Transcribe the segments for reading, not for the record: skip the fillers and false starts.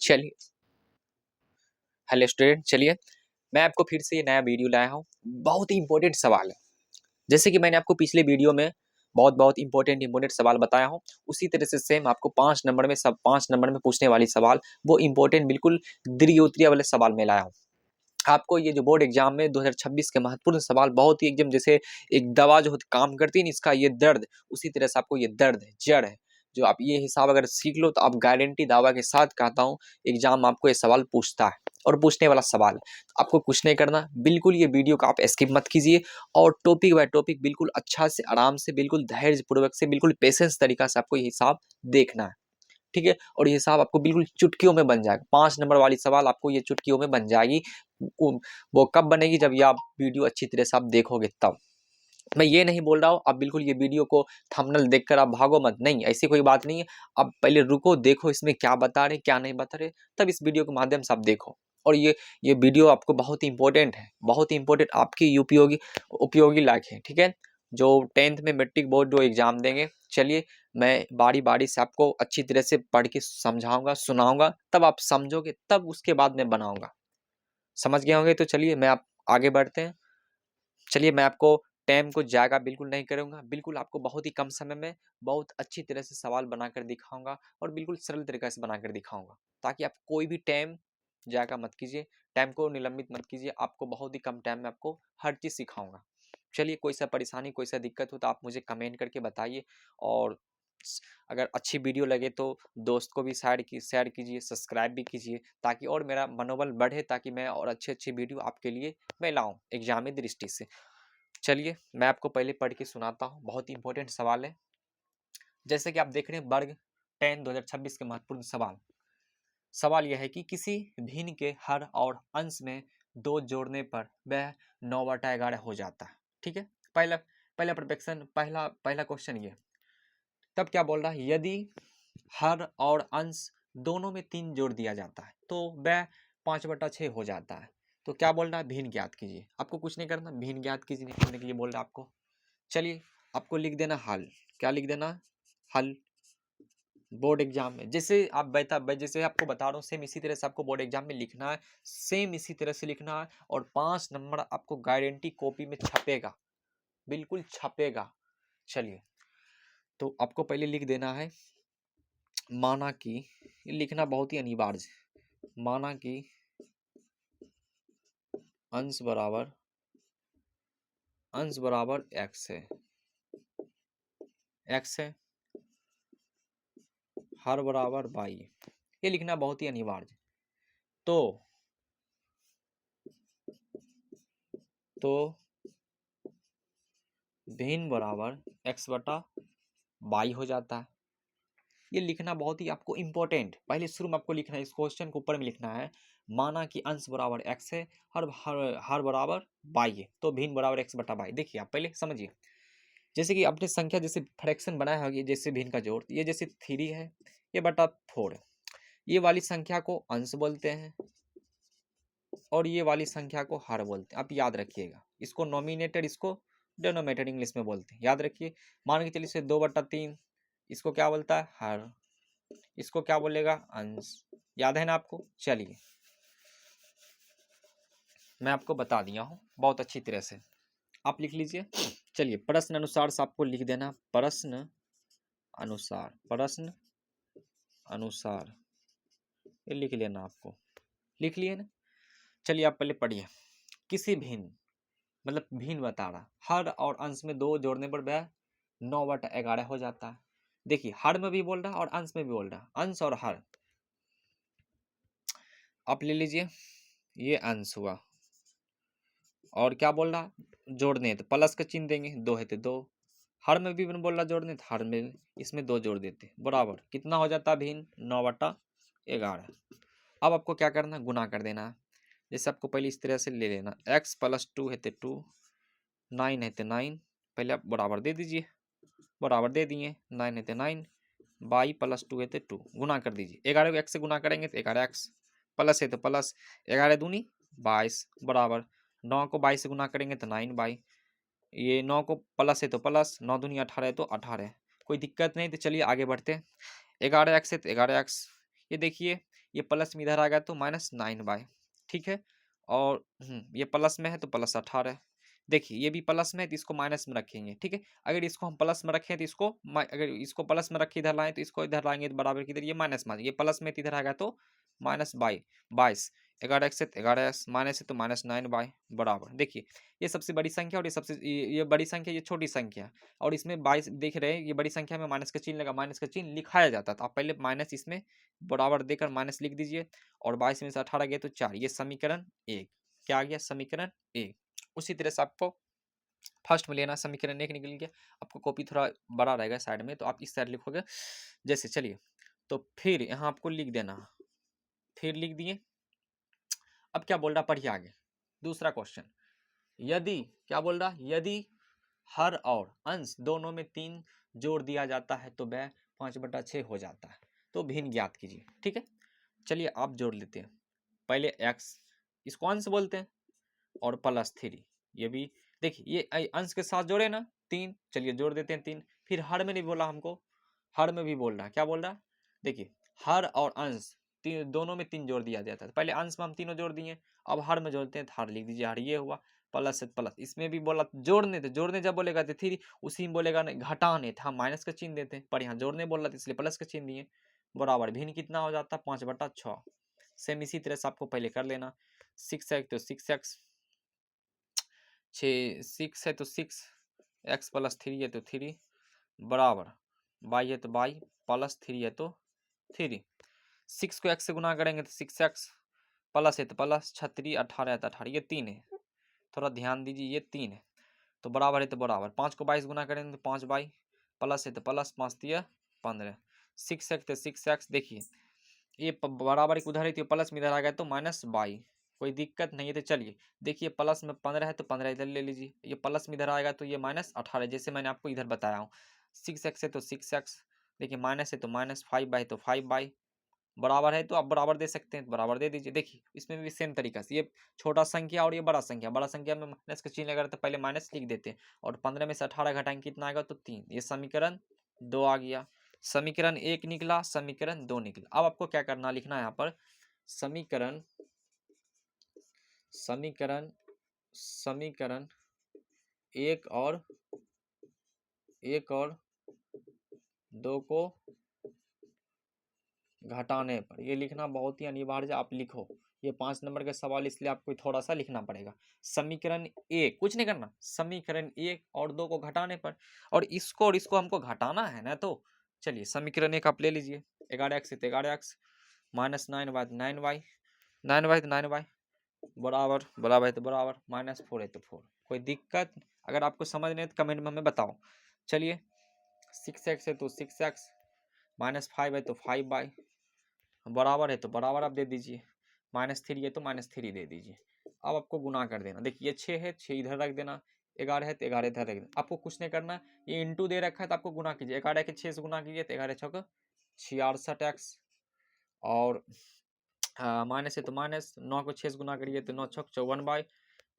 चलिए hello student, चलिए मैं आपको फिर से ये नया वीडियो लाया हूँ। बहुत ही इंपॉर्टेंट सवाल है। जैसे कि मैंने आपको पिछले वीडियो में बहुत इंपॉर्टेंट सवाल बताया हूँ, उसी तरह से सेम आपको 5 नंबर में पूछने वाली सवाल, वो इंपॉर्टेंट बिल्कुल द्वितीय वाले सवाल में लाया हूँ। आपको ये जो बोर्ड एग्जाम में 2026 के महत्वपूर्ण सवाल, बहुत ही एकदम जैसे एक दवा जो काम करती है ना, इसका ये दर्द, उसी तरह से आपको ये दर्द है, जड़ है, जो आप ये हिसाब अगर सीख लो तो आप गारंटी दावा के साथ कहता हूँ एग्जाम आपको ये सवाल पूछता है और पूछने वाला सवाल है। आपको कुछ नहीं करना, बिल्कुल ये वीडियो का आप स्किप मत कीजिए और टॉपिक बाय टॉपिक बिल्कुल अच्छा से, आराम से, बिल्कुल धैर्य पूर्वक से, बिल्कुल पेशेंस तरीका से आपको ये हिसाब देखना है, ठीक है। और ये हिसाब आपको बिल्कुल चुटकियों में बन जाएगा। 5 नंबर वाली सवाल आपको ये चुटकियों में बन जाएगी। वो कब बनेगी? जब ये आप वीडियो अच्छी तरह से आप देखोगे तब। मैं ये नहीं बोल रहा हूँ आप बिल्कुल ये वीडियो को थंबनेल देखकर आप भागो मत, नहीं, ऐसी कोई बात नहीं है। आप पहले रुको, देखो इसमें क्या बता रहे क्या नहीं बता रहे, तब इस वीडियो के माध्यम से आप देखो। और ये वीडियो आपको बहुत ही इंपॉर्टेंट है, बहुत ही इंपॉर्टेंट, आपकी उपयोगी लायक है, ठीक है। जो 10th में मैट्रिक बोर्ड जो एग्जाम देंगे, चलिए मैं बारी बारी से आपको अच्छी तरह से पढ़ के समझाऊंगा, सुनाऊंगा, तब आप समझोगे, तब उसके बाद मैं बनाऊंगा। समझ गए होंगे? तो चलिए मैं आप आगे बढ़ते हैं। चलिए मैं आपको टाइम को जायगा बिल्कुल नहीं करूंगा, बिल्कुल आपको बहुत ही कम समय में बहुत अच्छी तरह से सवाल बनाकर दिखाऊंगा और बिल्कुल सरल तरीके से बनाकर दिखाऊंगा, ताकि आप कोई भी टाइम जायगा मत कीजिए, टाइम को निलंबित मत कीजिए। आपको बहुत ही कम टाइम में आपको हर चीज़ सिखाऊंगा। चलिए, कोई सा परेशानी, कोई सा दिक्कत हो तो आप मुझे कमेंट करके बताइए। और अगर अच्छी वीडियो लगे तो दोस्त को भी शेयर कीजिए, सब्सक्राइब भी कीजिए, ताकि और मेरा मनोबल बढ़े, ताकि मैं और अच्छी वीडियो आपके लिए मैं लाऊं एग्जामी दृष्टि से। चलिए मैं आपको पहले पढ़ के सुनाता हूँ, बहुत ही इंपॉर्टेंट सवाल है। जैसे कि आप देख रहे हैं वर्ग 10 2026 के महत्वपूर्ण सवाल यह है कि किसी भिन्न के हर और अंश में 2 जोड़ने पर वह 9/11 हो जाता है, ठीक है। पहला पहला प्रश्न, पहला क्वेश्चन ये। तब क्या बोल रहा है? यदि हर और अंश दोनों में 3 जोड़ दिया जाता है तो वह 5/6 हो जाता है। तो क्या बोल रहा है? भिन्न ज्ञात कीजिए। आपको कुछ नहीं करना, भिन्न ज्ञात कीजिए करने के लिए बोल रहा है आपको। चलिए आपको लिख देना हल। क्या लिख देना? हल। बोर्ड एग्जाम में जैसे आप जैसे आपको बता रहा हूँ, सेम इसी तरह से आपको बोर्ड एग्जाम में लिखना है, सेम इसी तरह से लिखना है। और 5 नंबर आपको गारंटी कॉपी में छपेगा, बिल्कुल छपेगा। चलिए तो आपको पहले लिख देना है, माना कि, लिखना बहुत ही अनिवार्य है, माना कि अंश बराबर एक्स है, हर बराबर बाई है। ये लिखना बहुत ही अनिवार्य है। तो भिन्न बराबर एक्स बटा बाई हो जाता है। ये लिखना बहुत ही आपको इंपॉर्टेंट, पहले शुरू में आपको लिखना है, इस क्वेश्चन को ऊपर में लिखना है, माना कि अंश बराबर एक्स है, हर बराबर बाई है, तो भिन्न बराबर एक्स बटा बाई। देखिए आप पहले समझिए, जैसे कि आपने संख्या जैसे फ्रैक्शन बनाया होगी, जैसे भिन्न का जोड़, ये जैसे 3 है, ये बटा 4 है, ये वाली संख्या को अंश बोलते हैं और ये वाली संख्या को हर बोलते हैं। आप याद रखिएगा, इसको नॉमिनेटर, इसको डिनोमिनेटर इंग्लिश में बोलते हैं, याद रखिए। मान के चलिए इसे 2/3, इसको क्या बोलता है? हर। इसको क्या बोलेगा? अंश। याद है ना आपको? चलिए मैं आपको बता दिया हूँ बहुत अच्छी तरह से, आप लिख लीजिए। चलिए प्रश्न अनुसार से आपको लिख देना, प्रश्न अनुसार ये लिख लेना, आपको लिख लिए ना। चलिए आप पहले पढ़िए। किसी भिन्न, मतलब भिन्न बता रहा, हर और अंश में 2 जोड़ने पर वह 9/11 हो जाता है। देखिए हर में भी बोल रहा और अंश में भी बोल रहा, अंश और हर। आप ले लीजिए, ये अंश हुआ और क्या बोल रहा? जोड़ने, तो प्लस का चिन्ह देंगे, 2 है तो 2। हर में भी बोल रहा जोड़ने, तो हर में इसमें 2 जोड़ देते, बराबर कितना हो जाता है? भिन्न 9/11। अब आपको क्या करना? गुना कर देना है। जैसे आपको पहले इस तरह से ले लेना, x + 2 है तो 2, 9 है तो 9, पहले आप बराबर दे दीजिए, बराबर दे दिए, 9 है तो 9, बाई + 2 है तो 2, गुना कर दीजिए। 11 को x से गुना करेंगे तो 11x, प्लस है तो प्लस, 11 दूनी 22, बराबर 9 को 22 से गुना करेंगे तो 9 बाई, ये 9 को प्लस है तो प्लस, 9 दूनी 18 है तो 18। कोई दिक्कत नहीं, तो चलिए आगे बढ़ते हैं। 11x है तो 11x, ये देखिए ये प्लस में इधर आ गया तो -9y, ठीक है। और ये प्लस में है तो +18। देखिए ये भी प्लस में है तो इसको माइनस में रखेंगे, ठीक है। अगर इसको हम प्लस में रखें तो इसको अगर इसको प्लस में रखे इधर लाएं तो इसको इधर लाएंगे तो बराबर किधर, ये माइनस में, ये प्लस में इधर आ गया तो -22, 11x से 11x, माइनस है तो -9y बराबर। देखिए ये सबसे बड़ी संख्या और ये सबसे ये बड़ी संख्या, ये छोटी संख्या, और इसमें 22 देख रहे हैं, ये बड़ी संख्या में माइनस का चिन्ह लगा, माइनस का चिन्ह लिखाया जाता था। आप पहले माइनस इसमें बराबर देकर माइनस लिख दीजिए, और 22 में से 18 गया तो 4, ये समीकरण 1 क्या आ गया, समीकरण 1। उसी तरह से आपको फर्स्ट में लेना, समीकरण 1 निकल गया। आपको कॉपी थोड़ा बड़ा रहेगा साइड में, तो आप इस साइड लिखोगे जैसे, चलिए तो फिर यहाँ आपको लिख देना, फिर लिख दिए। अब क्या बोल रहा, पढ़िए आगे दूसरा क्वेश्चन। यदि क्या बोल रहा, यदि हर और अंश दोनों में 3 जोड़ दिया जाता है तो वह 5/6 हो जाता है, तो भिन्न ज्ञात कीजिए, ठीक है। चलिए आप जोड़ लेते हैं, पहले x, इसको अंश बोलते हैं, और +3, ये भी देखिए ये अंश के साथ जोड़े ना 3, चलिए जोड़ देते हैं 3। फिर हर में नहीं बोला हमको, हर में भी बोल रहा है, क्या बोल रहा है, देखिए हर और अंश दोनों में 3 जोड़ दिया जाता है, पहले अंश में हम तीनों जोड़ दिए, अब हर में जोड़ते हैं तो हर लिख दीजिए, हर ये हुआ, प्लस है प्लस, इसमें भी बोला जोड़ने थे, जोड़ने जब बोलेगा तो 3, उसी में बोलेगा नहीं घटाने था, माइनस का चिन्ह देते हैं, पर यहाँ जोड़ने बोल रहा था इसलिए प्लस का चिन्ह दिए, बराबर भिन्न कितना हो जाता है 5/6। सेम इसी तरह से आपको पहले कर लेना, 6x तो 6x, 6 है तो 6, x +3 है तो 3 बराबर, y है तो y +3 है तो 3, 6 को x से गुना करेंगे तो 6x, प्लस है तो प्लस, 36 18 है तो 18, ये 3 है, थोड़ा ध्यान दीजिए, ये 3 है तो बराबर है तो बराबर, 5 को 22 गुना करेंगे तो 5y, प्लस है तो प्लस, 5 3 15, 6x तो 6x, देखिए ये बराबर एक उधर है तो प्लस में इधर आ गया तो -y, कोई दिक्कत नहीं है। तो चलिए देखिए प्लस में 15 है तो 15 इधर ले लीजिए, ये प्लस में इधर आएगा तो ये -18, जैसे मैंने आपको इधर बताया हूँ। 6x है तो 6x, देखिए माइनस है तो -5y तो 5y बराबर है, तो आप बराबर दे सकते हैं तो बराबर दे दीजिए। देखिए इसमें भी सेम तरीका से, ये छोटा संख्या और ये बड़ा संख्या, बड़ा संख्या में माइनस का चिन्ह लगा तो पहले माइनस लिख देते हैं, और 15 में से 18 घटाएंगे कितना आएगा तो 3, ये समीकरण 2 आ गया। समीकरण 1 निकला, समीकरण 2 निकला। अब आपको क्या करना, लिखना है यहाँ पर समीकरण समीकरण समीकरण एक और 2 को घटाने पर, ये लिखना बहुत ही अनिवार्य, आप लिखो, ये 5 नंबर का सवाल इसलिए आपको थोड़ा सा लिखना पड़ेगा। समीकरण 1 कुछ नहीं करना, समीकरण 1 और 2 को घटाने पर, और इसको हमको घटाना है ना, तो चलिए समीकरण 1 आप ले लीजिए, 11x है तो 11x, -9y तो 9y, 9y तो 9y बराबर, बराबर है तो बराबर, -4 है तो 4, कोई दिक्कत। अगर आपको समझ नहीं है तो कमेंट में हमें बताओ। चलिए 6x है तो 6x, -5 है तो 5y बराबर है तो बराबर आप दे दीजिए, -3 है तो -3 दे दीजिए। अब आपको गुना कर देना, देखिए ये 6 है, 6 इधर रख देना, 11 है तो 11 इधर रख देना, आपको कुछ नहीं करना, ये इंटू दे रखा है तो आपको गुना कीजिए, 11 के 6 से गुना कीजिए तो 11 छक 66x, और माइनस है तो माइनस, 9 को 6 से गुना करिए तो 9 छक 54y,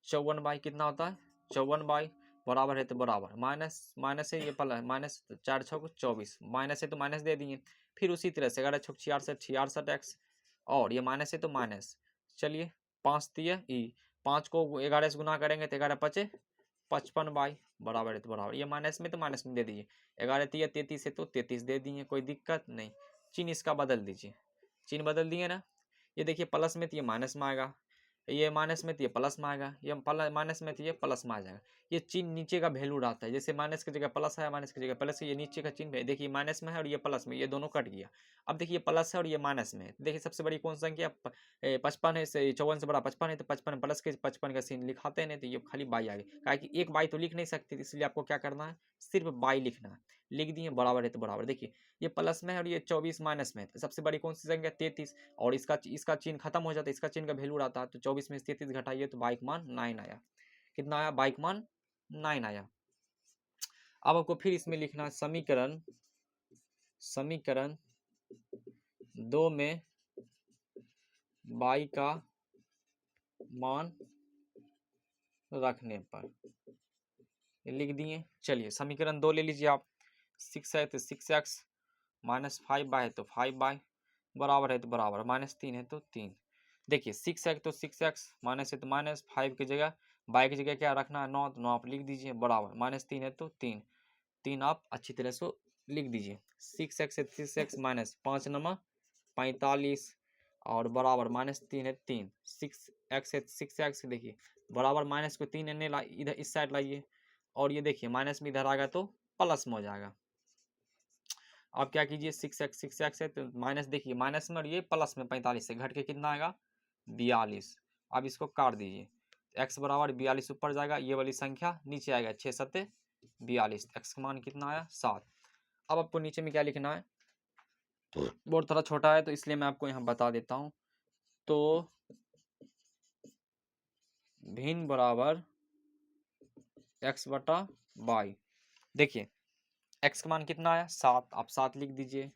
54y कितना होता है 54y बराबर है तो बराबर, माइनस माइनस है ये प्लस, माइनस 4 छक 24, माइनस है तो माइनस दे दिए। फिर उसी तरह से 11 छक 66 66x, और ये माइनस है तो माइनस, चलिए 5 दिए ई, 5 को 11 से गुना करेंगे तो 11 पचे 55y बराबर है तो बराबर, ये माइनस में तो माइनस में दे दीजिए, 11 तिया 33 है तो 33 दे दिए, कोई दिक्कत नहीं। चिन्ह इसका बदल दीजिए, चिन्ह बदल दिए ना, ये देखिए प्लस में तो ये माइनस में आएगा, ये माइनस में तो ये प्लस में आएगा, ये माइनस में तो ये प्लस में आ जाएगा। ये चिन्ह नीचे का वैल्यू रहता है, जैसे माइनस की जगह प्लस है, माइनस की जगह प्लस है, ये नीचे का चिन्ह देखिए माइनस में है और ये प्लस में, ये दोनों कट गया। अब देखिए प्लस है और ये माइनस में है, देखिए सबसे बड़ी कौन संख्या 55 है, 54 से बड़ा 55 है, तो 55 प्लस के 55 का चिन्ह लिखाते हैं, तो ये खाली बाई आ गई, कहा कि एक बाई तो लिख नहीं सकती, इसलिए आपको क्या करना है, सिर्फ बाई लिखना है, लिख दिए बराबर है तो बराबर। देखिए ये प्लस में है और ये 24 माइनस में है, तो सबसे बड़ी कौन सी संख्या 33, और इसका चिन्ह खत्म हो जाता है, इसका चिन्ह का वैल्यू रहता है, तो 24 में से 33 घटाइए तो बाइक मान 9 आया, कितना आया बाइक मान 9 आया। अब आपको फिर इसमें लिखना है समीकरण 2 में बाई का मान रखने पर, लिख दिए। चलिए समीकरण 2 ले लीजिए आप, 6 है तो 6x, -5y है तो 5y बराबर है तो बराबर, -3 है तो 3। देखिए 6x तो 6x, माइनस है तो माइनस, 5 की जगह y की जगह क्या रखना है 9, तो 9 आप लिख दीजिए बराबर, -3 है तो 3, 3 आप अच्छी तरह से लिख दीजिए। 6x है 6x माइनस 5 नमा 45 और बराबर -3 है 3, 6x है 6x देखिए बराबर, माइनस को 3 ने इधर इस साइड लाइए और ये देखिए माइनस में इधर आ गया तो प्लस में हो जाएगा। अब क्या कीजिए 6x है तो माइनस, देखिए माइनस में और ये प्लस में 45 से घट के कितना आएगा 42। अब इसको काट दीजिए, x बराबर 42 ऊपर जाएगा, ये वाली संख्या नीचे आएगा, 6 सत्ते 42, x का मान कितना आया 7। अब आपको नीचे में क्या लिखना है, बोर्ड थोड़ा छोटा है तो इसलिए मैं आपको यहाँ बता देता हूँ। तो भिन्न बराबर x बटा y, देखिए x का मान कितना आया 7, आप 7 लिख दीजिए,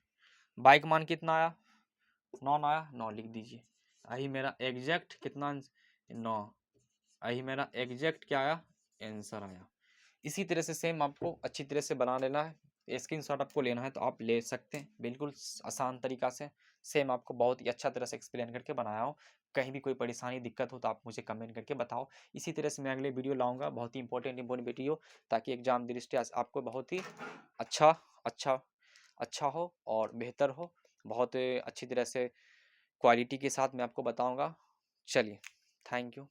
y का मान कितना आया 9 आया, 9 लिख दीजिए। यही मेरा एग्जैक्ट कितना 9, यही मेरा एग्जैक्ट क्या आया आंसर आया। इसी तरह से सेम आपको अच्छी तरह से बना लेना है, स्क्रीनशॉट आपको लेना है तो आप ले सकते हैं, बिल्कुल आसान तरीका से सेम आपको बहुत ही अच्छा तरह से एक्सप्लेन करके बनाया हूँ। कहीं भी कोई परेशानी दिक्कत हो तो आप मुझे कमेंट करके बताओ। इसी तरह से मैं अगले वीडियो लाऊंगा, बहुत ही इंपॉर्टेंट वीडियो, ताकि एग्जाम दृष्टि आपको बहुत ही अच्छा अच्छा अच्छा हो और बेहतर हो, बहुत अच्छी तरह से क्वालिटी के साथ मैं आपको बताऊँगा। चलिए, थैंक यू।